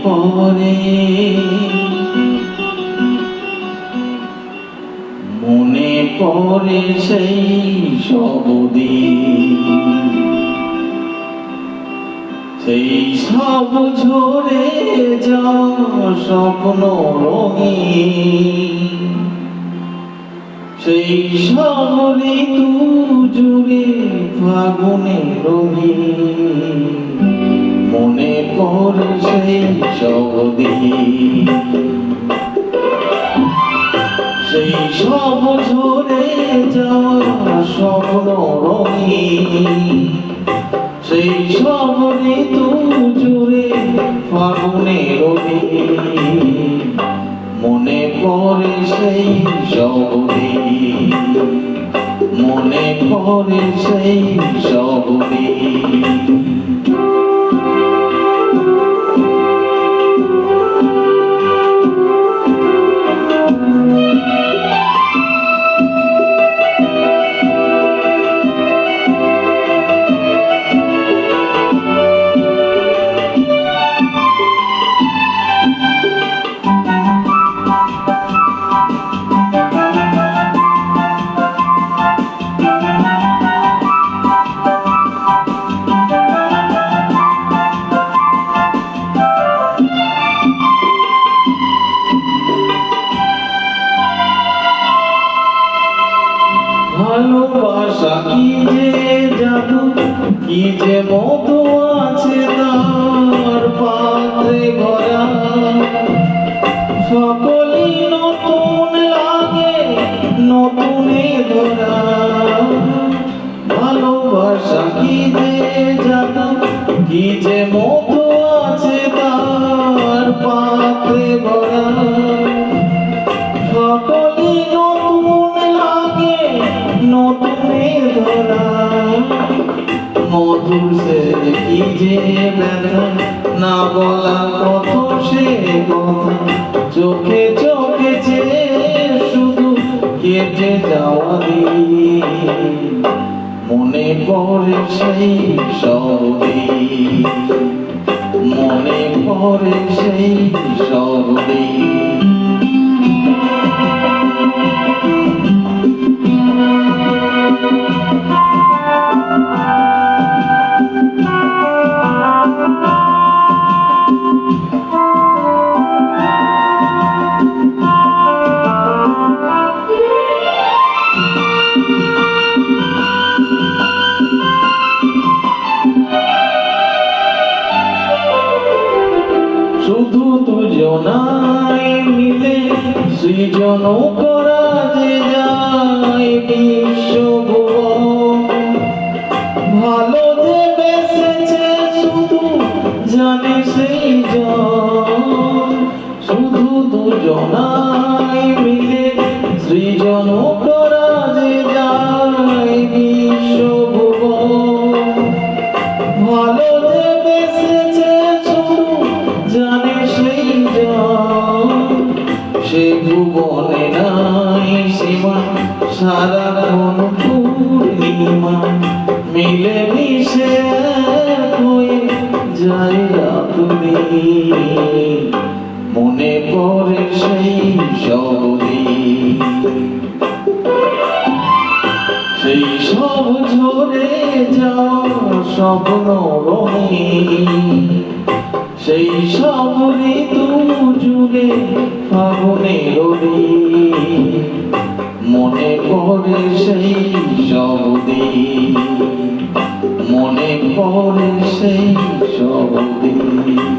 পড়ে মনে পড়ে সেই সবদিন, সেই সব ঝরে যাওয়া স্বপ্ন রঙিন, সেই সব ঋতু জুড়ে ফাগুনে রঙিন, মনে পড়ে সেই সবদিন, সেই সব ঝরে যাওয়া স্বপ্ন রঙিন, সেই সব ঋতু জুড়ে ফাগুনে রঙিন, মনে পড়ে সেই সবদিন, মনে পড়ে সেই সবদিন। ভালোবাসা কি যে জাদু, কি যে মতো আছে তার পাত্রে ভরা, সকলই নতুন লাগে নতুনে ধরা। ভালোবাসা কি যে জাদু, কি যে মতো আছে তার পাত্রে ভরা, সকলই নতুন লাগে নতুনে ধরা। মধুর সে কি যে ব্যথা, না বলা কত সে কথা, চোখে চোখে চেয়ে শুধু কেটে যাওয়া দিন, মনে পড়ে সেই সবদিন, মনে পড়ে সেই সবদিন। শুধু দুজনাই মিলে সৃজন করা যে যায় বিশ্বভুবন, ভালো যে বেসেছে শুধু জানে সেই জন। শুধু দুজনাই মিলে সৃজন করা যে যায় বিশ্বভুবন, ভালো যে বেসেছে শুধু জানে সেই জন। সে ভুবনে নাই সীমা, সারাক্ষণ পূর্ণিমা, মিলে মিশে হয়ে যায় রাতদিন, মনে পড়ে সেই সবদিন, সেই সব ঝরে যাওয়া স্বপ্ন রঙিন, সেই সব ঋতু জুড়ে ফাগুনে রঙিন, মনে পড়ে সেই সবদিন, মনে পড়ে সেই সবদিন।